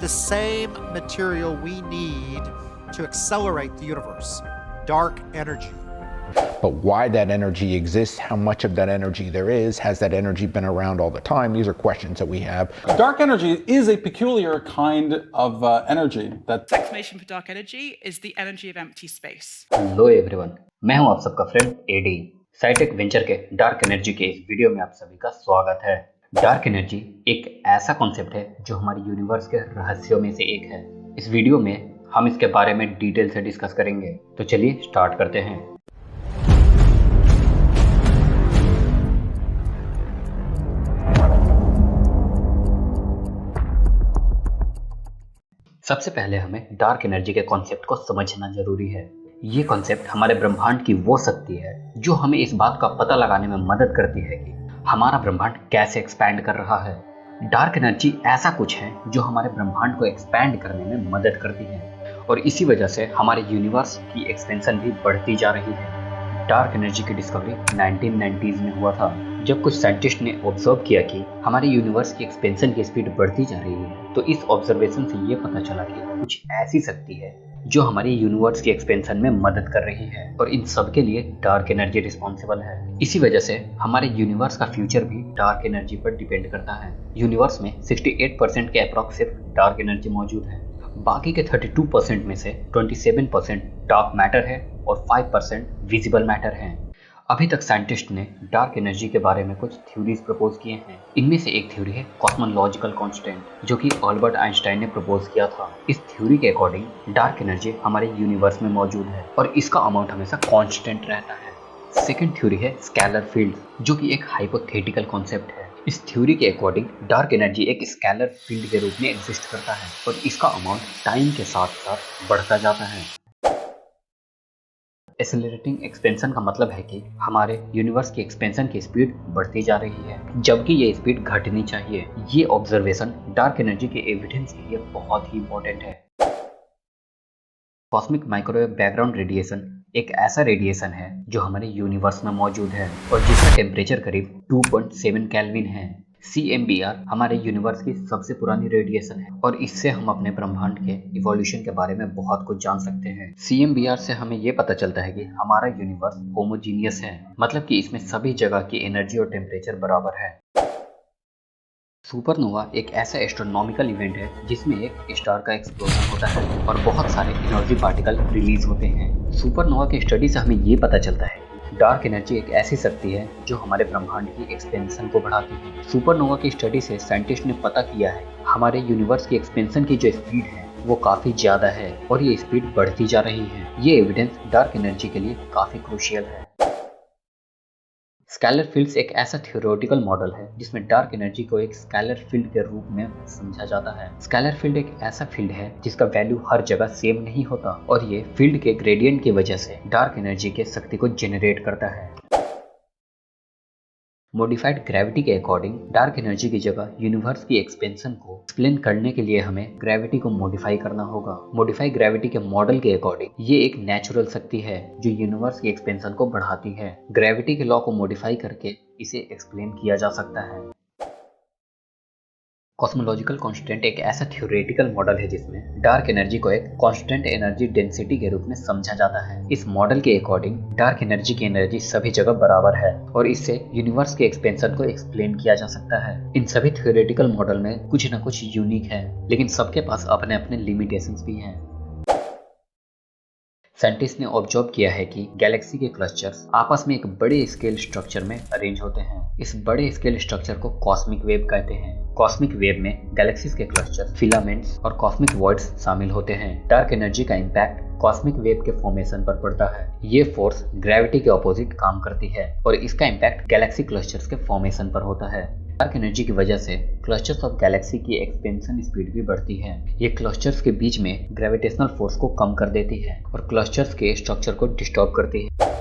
the same material we need to accelerate the universe, dark energy. But why that energy exists, how much of that energy there is, has that energy been around all the time? These are questions that we have. Dark energy is a peculiar kind of energy that... The explanation for dark energy is the energy of empty space. Hello everyone, मैं हूं आप सबका friend AD. Scitech venture के dark energy के इस video में आप सभी का स्वागत है। डार्क एनर्जी एक ऐसा कॉन्सेप्ट है जो हमारे यूनिवर्स के रहस्यों में से एक है। इस वीडियो में हम इसके बारे में डिटेल से डिस्कस करेंगे, तो चलिए स्टार्ट करते हैं। सबसे पहले हमें डार्क एनर्जी के कॉन्सेप्ट को समझना जरूरी है। ये कॉन्सेप्ट हमारे ब्रह्मांड की वो शक्ति है जो हमें इस बात का पता लगाने में मदद करती है कि हमारा ब्रह्मांड कैसे एक्सपैंड कर रहा है। डार्क एनर्जी ऐसा कुछ है जो हमारे ब्रह्मांड को एक्सपैंड करने में मदद करती है और इसी वजह से हमारे यूनिवर्स की एक्सपेंशन भी बढ़ती जा रही है। डार्क एनर्जी की डिस्कवरी 1990s में हुआ था, जब कुछ साइंटिस्ट ने ऑब्जर्व किया कि हमारे यूनिवर्स की एक्सपेंशन की स्पीड बढ़ती जा रही है। तो इस ऑब्जर्वेशन से ये पता चला कि कुछ ऐसी शक्ति है जो हमारे यूनिवर्स की एक्सपेंशन में मदद कर रही है और इन सब के लिए डार्क एनर्जी रिस्पॉन्सिबल है। इसी वजह से हमारे यूनिवर्स का फ्यूचर भी डार्क एनर्जी पर डिपेंड करता है। यूनिवर्स में 68% के अप्रॉक्स सिर्फ डार्क एनर्जी मौजूद है। बाकी के 32% में से 27% डार्क मैटर है और 5% विजिबल मैटर है। अभी तक साइंटिस्ट ने डार्क एनर्जी के बारे में कुछ थ्योरीज प्रपोज किए हैं। इनमें से एक थ्योरी है कॉस्मोलॉजिकल कांस्टेंट, जो कि अल्बर्ट आइंस्टाइन ने प्रपोज किया था। इस थ्योरी के अकॉर्डिंग डार्क एनर्जी हमारे यूनिवर्स में मौजूद है और इसका अमाउंट हमेशा कांस्टेंट रहता है। सेकंड थ्योरी है स्केलर फील्ड, जो कि एक हाइपोथेटिकल कॉन्सेप्ट है। इस थ्योरी के अकॉर्डिंग डार्क एनर्जी एक स्केलर फील्ड के रूप में एग्जिस्ट करता है और इसका अमाउंट टाइम के साथ साथ बढ़ता जाता है। एक्सेलरेटिंग एक्सपेंशन का मतलब है कि हमारे यूनिवर्स की एक्सपेंशन की स्पीड बढ़ती जा रही है, जबकि ये स्पीड घटनी चाहिए। ये ऑब्जर्वेशन डार्क एनर्जी के एविडेंस के लिए बहुत ही इंपॉर्टेंट है। कॉस्मिक माइक्रोवेव बैकग्राउंड रेडिएशन एक ऐसा रेडिएशन है जो हमारे यूनिवर्स में मौजूद है और जिसका टेम्परेचर करीब 2.7 केल्विन है। CMBR हमारे यूनिवर्स की सबसे पुरानी रेडिएशन है और इससे हम अपने ब्रह्मांड के इवोल्यूशन के बारे में बहुत कुछ जान सकते हैं। CMBR से हमें ये पता चलता है कि हमारा यूनिवर्स होमोजीनियस है, मतलब कि इसमें सभी जगह की एनर्जी और टेम्परेचर बराबर है। सुपरनोवा एक ऐसा एस्ट्रोनॉमिकल इवेंट है जिसमें एक स्टार का एक्सप्लोजन होता है और बहुत सारे एनर्जी पार्टिकल रिलीज होते हैं। सुपरनोवा की स्टडी से हमें ये पता चलता है डार्क एनर्जी एक ऐसी शक्ति है जो हमारे ब्रह्मांड की एक्सपेंशन को बढ़ाती है। सुपरनोवा की स्टडी से साइंटिस्ट ने पता किया है हमारे यूनिवर्स की एक्सपेंशन की जो स्पीड है वो काफी ज्यादा है और ये स्पीड बढ़ती जा रही है। ये एविडेंस डार्क एनर्जी के लिए काफी क्रूशियल है। स्केलर फील्ड्स एक ऐसा थ्योरेटिकल मॉडल है जिसमें डार्क एनर्जी को एक स्केलर फील्ड के रूप में समझा जाता है। स्केलर फील्ड एक ऐसा फील्ड है जिसका वैल्यू हर जगह सेम नहीं होता और ये फील्ड के ग्रेडियंट की वजह से डार्क एनर्जी के शक्ति को जेनरेट करता है। मॉडिफाइड ग्रेविटी के अकॉर्डिंग डार्क एनर्जी की जगह यूनिवर्स की एक्सपेंशन को एक्सप्लेन करने के लिए हमें ग्रेविटी को मॉडिफाई करना होगा। मॉडिफाई ग्रेविटी के मॉडल के अकॉर्डिंग ये एक नेचुरल शक्ति है जो यूनिवर्स की एक्सपेंशन को बढ़ाती है। ग्रेविटी के लॉ को मॉडिफाई करके इसे एक्सप्लेन किया जा सकता है। कॉस्मोलॉजिकल कांस्टेंट एक ऐसा थ्योरेटिकल मॉडल है जिसमें डार्क एनर्जी को एक कांस्टेंट एनर्जी डेंसिटी के रूप में समझा जाता है। इस मॉडल के अकॉर्डिंग डार्क एनर्जी की एनर्जी सभी जगह बराबर है और इससे यूनिवर्स के एक्सपेंशन को एक्सप्लेन किया जा सकता है। इन सभी थ्योरेटिकल मॉडल में कुछ न कुछ यूनिक है, लेकिन सबके पास अपने अपने लिमिटेशंस भी हैं। साइंटिस्ट ने ऑब्जर्व किया है कि गैलेक्सी के क्लस्टर्स आपस में एक बड़े स्केल स्ट्रक्चर में अरेंज होते हैं। इस बड़े स्केल स्ट्रक्चर को कॉस्मिक वेव कहते हैं। कॉस्मिक वेव में गैलेक्सीज के क्लस्टर, फिलामेंट्स और कॉस्मिक वॉइड्स शामिल होते हैं। डार्क एनर्जी का इम्पैक्ट कॉस्मिक वेव के फॉर्मेशन पर पड़ता है। ये फोर्स ग्रेविटी के ऑपोजिट काम करती है और इसका इम्पैक्ट गैलेक्सी क्लस्टर्स के फॉर्मेशन पर होता है। डार्क एनर्जी की वजह से क्लस्टर्स ऑफ गैलेक्सी की एक्सपेंशन स्पीड भी बढ़ती है। ये क्लस्टर्स के बीच में ग्रेविटेशनल फोर्स को कम कर देती है और क्लस्टर्स के स्ट्रक्चर को डिस्टर्ब करती है।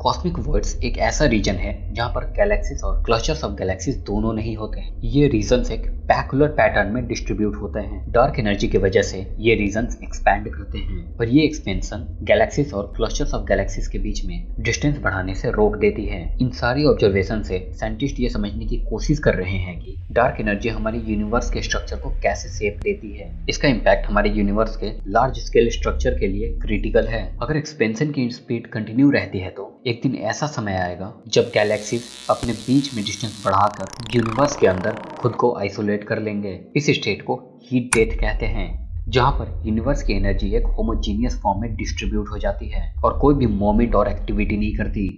कॉस्मिक वॉइड्स एक ऐसा रीजन है जहाँ पर गैलेक्सीज और क्लस्टर्स ऑफ गैलेक्सीज दोनों नहीं होते हैं। ये रीजन्स एक पैकुलर पैटर्न में डिस्ट्रीब्यूट होते हैं। डार्क एनर्जी की वजह से ये रीजन्स एक्सपैंड करते हैं और ये एक्सपेंशन गैलेक्सीज और क्लस्टर्स ऑफ गैलेक्सीज के बीच में डिस्टेंस बढ़ाने से रोक देती है। इन सारी ऑब्जर्वेशन से साइंटिस्ट ये समझने की कोशिश कर रहे हैं कि डार्क एनर्जी हमारे यूनिवर्स के स्ट्रक्चर को कैसे शेप देती है। इसका इम्पैक्ट हमारे यूनिवर्स के लार्ज स्केल स्ट्रक्चर के लिए क्रिटिकल है। अगर एक्सपेंशन की स्पीड कंटिन्यू रहती है तो एक दिन ऐसा समय आएगा जब गैलेक्सीज अपने बीच में डिस्टेंस बढ़ाकर यूनिवर्स के अंदर खुद को आइसोलेट कर लेंगे। इस स्टेट को हीट डेथ कहते हैं, जहां पर यूनिवर्स की एनर्जी एक होमोजीनियस फॉर्म में डिस्ट्रीब्यूट हो जाती है और कोई भी मूवमेंट और एक्टिविटी नहीं करती।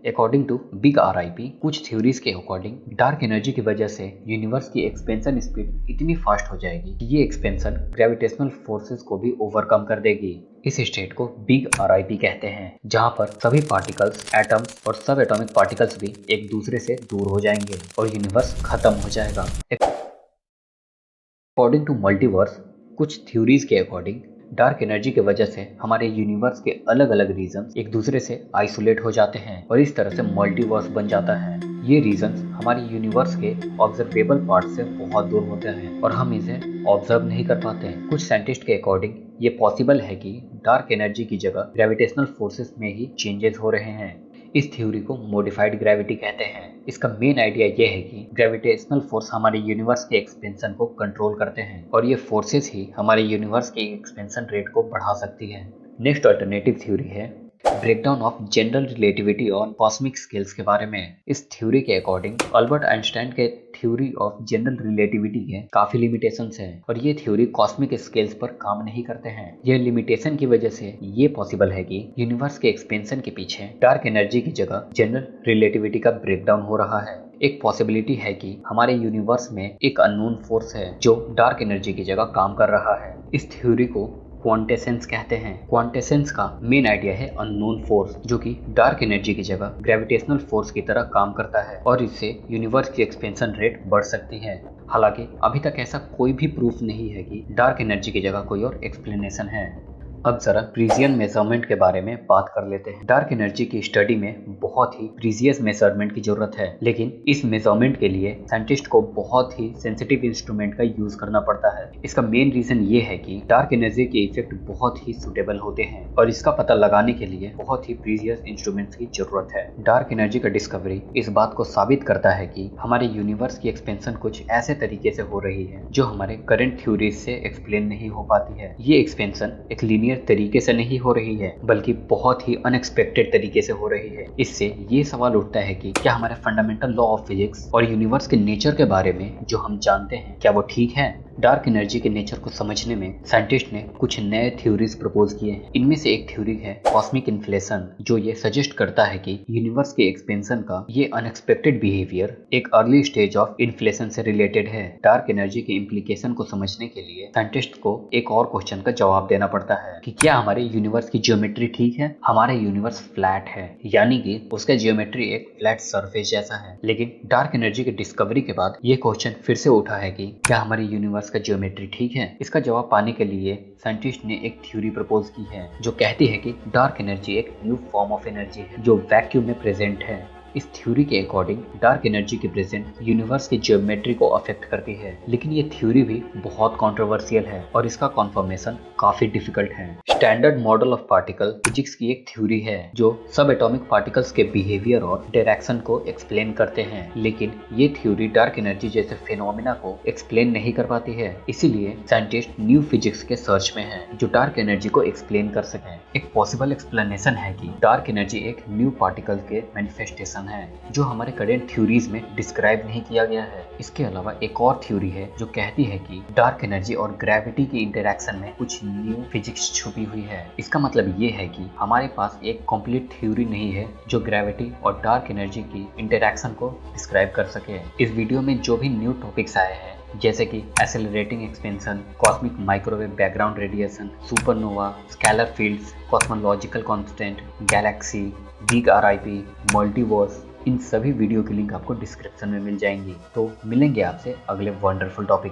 अकॉर्डिंग टू बिग RIP, कुछ थ्योरीज के अकॉर्डिंग डार्क एनर्जी की वजह से यूनिवर्स की एक्सपेंशन स्पीड इतनी फास्ट हो जाएगी कि ये एक्सपेंशन ग्रेविटेशनल फोर्सेस को भी ओवरकम कर देगी। इस स्टेट को बिग RIP कहते हैं, जहां पर सभी पार्टिकल्स, एटम्स और सब एटॉमिक पार्टिकल्स भी एक दूसरे से दूर हो जाएंगे और यूनिवर्स खत्म हो जाएगा। अकॉर्डिंग टू मल्टीवर्स, कुछ थ्योरीज के अकॉर्डिंग डार्क एनर्जी की वजह से हमारे यूनिवर्स के अलग अलग रीजन्स एक दूसरे से आइसोलेट हो जाते हैं और इस तरह से मल्टीवर्स बन जाता है। ये रीजन्स हमारे यूनिवर्स के ऑब्जर्वेबल पार्ट से बहुत दूर होते हैं और हम इसे ऑब्जर्व नहीं कर पाते हैं। कुछ साइंटिस्ट के अकॉर्डिंग ये पॉसिबल है कि डार्क एनर्जी की जगह ग्रेविटेशनल फोर्सेस में ही चेंजेस हो रहे हैं। इस थ्योरी को मॉडिफाइड ग्रेविटी कहते हैं। इसका मेन आइडिया ये है कि ग्रेविटेशनल फोर्स हमारे यूनिवर्स के एक्सपेंशन को कंट्रोल करते हैं और ये फोर्सेस ही हमारे यूनिवर्स के एक्सपेंशन रेट को बढ़ा सकती है। नेक्स्ट अल्टरनेटिव थ्योरी है ब्रेकडाउन ऑफ जनरल रिलेटिविटी और कॉस्मिक स्केल्स के बारे में। इस थ्योरी के अकॉर्डिंग अल्बर्ट आइंस्टाइन के थ्योरी ऑफ जनरल रिलेटिविटी के काफी लिमिटेशंस हैं और ये थ्योरी कॉस्मिक स्केल्स पर काम नहीं करते हैं। यह लिमिटेशन की वजह से ये पॉसिबल है कि यूनिवर्स के एक्सपेंशन के पीछे डार्क एनर्जी की जगह जनरल रिलेटिविटी का ब्रेकडाउन हो रहा है। एक पॉसिबिलिटी है कि हमारे यूनिवर्स में एक अननोन फोर्स है जो डार्क एनर्जी की जगह काम कर रहा है। इस थ्योरी को क्वांटेसेंस कहते हैं। क्वांटेसेंस का मेन आइडिया है अननोन फोर्स जो कि डार्क एनर्जी की जगह ग्रेविटेशनल फोर्स की तरह काम करता है और इससे यूनिवर्स की एक्सपेंशन रेट बढ़ सकती है। हालांकि अभी तक ऐसा कोई भी प्रूफ नहीं है कि डार्क एनर्जी की जगह कोई और एक्सप्लेनेशन है। अब जरा प्रीसियन मेजरमेंट के बारे में बात कर लेते हैं। डार्क एनर्जी की स्टडी में बहुत ही प्रीसियस मेजरमेंट की जरूरत है, लेकिन इस मेजरमेंट के लिए साइंटिस्ट को बहुत ही सेंसिटिव इंस्ट्रूमेंट का यूज करना पड़ता है। इसका मेन रीजन ये है कि डार्क एनर्जी के इफेक्ट बहुत ही सुटेबल होते हैं और इसका पता लगाने के लिए बहुत ही प्रीसियस इंस्ट्रूमेंट्स की जरूरत है। डार्क एनर्जी का डिस्कवरी इस बात को साबित करता है कि हमारे यूनिवर्स की एक्सपेंशन कुछ ऐसे तरीके से हो रही है जो हमारे करंट थ्योरीज से एक्सप्लेन नहीं हो पाती है। ये एक्सपेंशन एक लीनियर तरीके से नहीं हो रही है बल्कि बहुत ही अनएक्सपेक्टेड तरीके से हो रही है। इससे ये सवाल उठता है कि क्या हमारे फंडामेंटल लॉ ऑफ फिजिक्स और यूनिवर्स के नेचर के बारे में जो हम जानते हैं क्या वो ठीक है। डार्क एनर्जी के नेचर को समझने में साइंटिस्ट ने कुछ नए थ्योरीज प्रपोज किए हैं। इनमें से एक थ्योरी है कॉस्मिक इन्फ्लेशन, जो ये सजेस्ट करता है कि यूनिवर्स के एक्सपेंशन का ये अनएक्सपेक्टेड बिहेवियर एक अर्ली स्टेज ऑफ इन्फ्लेशन से रिलेटेड है। डार्क एनर्जी के इम्प्लीकेशन को समझने के लिए साइंटिस्ट को एक और क्वेश्चन का जवाब देना पड़ता है कि क्या हमारे यूनिवर्स की ज्योमेट्री ठीक है। हमारे यूनिवर्स फ्लैट है, यानी कि उसका ज्योमेट्री एक फ्लैट सरफेस जैसा है। लेकिन डार्क एनर्जी के डिस्कवरी के बाद ये क्वेश्चन फिर से उठा है कि क्या हमारे यूनिवर्स का ज्योमेट्री ठीक है। इसका जवाब पाने के लिए साइंटिस्ट ने एक थ्योरी प्रपोज की है जो कहती है कि डार्क एनर्जी एक न्यू फॉर्म ऑफ एनर्जी है जो वैक्यूम में प्रेजेंट है। इस थ्योरी के अकॉर्डिंग डार्क एनर्जी की प्रेजेंट यूनिवर्स की ज्योमेट्री को अफेक्ट करती है, लेकिन ये थ्योरी भी बहुत कंट्रोवर्शियल है और इसका कंफर्मेशन काफी डिफिकल्ट है। Standard model of particle physics की एक थ्योरी है जो सब एटॉमिक पार्टिकल्स के बिहेवियर और डायरेक्शन को एक्सप्लेन करते हैं, लेकिन ये थ्योरी डार्क एनर्जी जैसे फिनोमिना को एक्सप्लेन नहीं कर पाती है। इसीलिए साइंटिस्ट न्यू फिजिक्स के सर्च में है जो डार्क एनर्जी को एक्सप्लेन कर सके। एक पॉसिबल एक्सप्लेनेशन है कि डार्क एनर्जी एक न्यू पार्टिकल के मैनिफेस्टेशन है जो हमारे करंट थ्योरीज में डिस्क्राइब नहीं किया गया है। इसके अलावा एक और थ्योरी है जो कहती है कि डार्क एनर्जी और ग्रेविटी की इंटरेक्शन में कुछ न्यू फिजिक्स छुपी हुई है। इसका मतलब ये है कि हमारे पास एक कंप्लीट थ्योरी नहीं है जो ग्रेविटी और डार्क एनर्जी की इंटरेक्शन को डिस्क्राइब कर सके। इस वीडियो में जो भी न्यू टॉपिक्स आए हैं जैसे कि accelerating expansion, cosmic microwave background radiation, supernova, scalar fields, cosmological constant, galaxy, big RIP, multiverse, इन सभी वीडियो की लिंक आपको डिस्क्रिप्शन में मिल जाएंगी। तो मिलेंगे आपसे अगले वंडरफुल टॉपिक।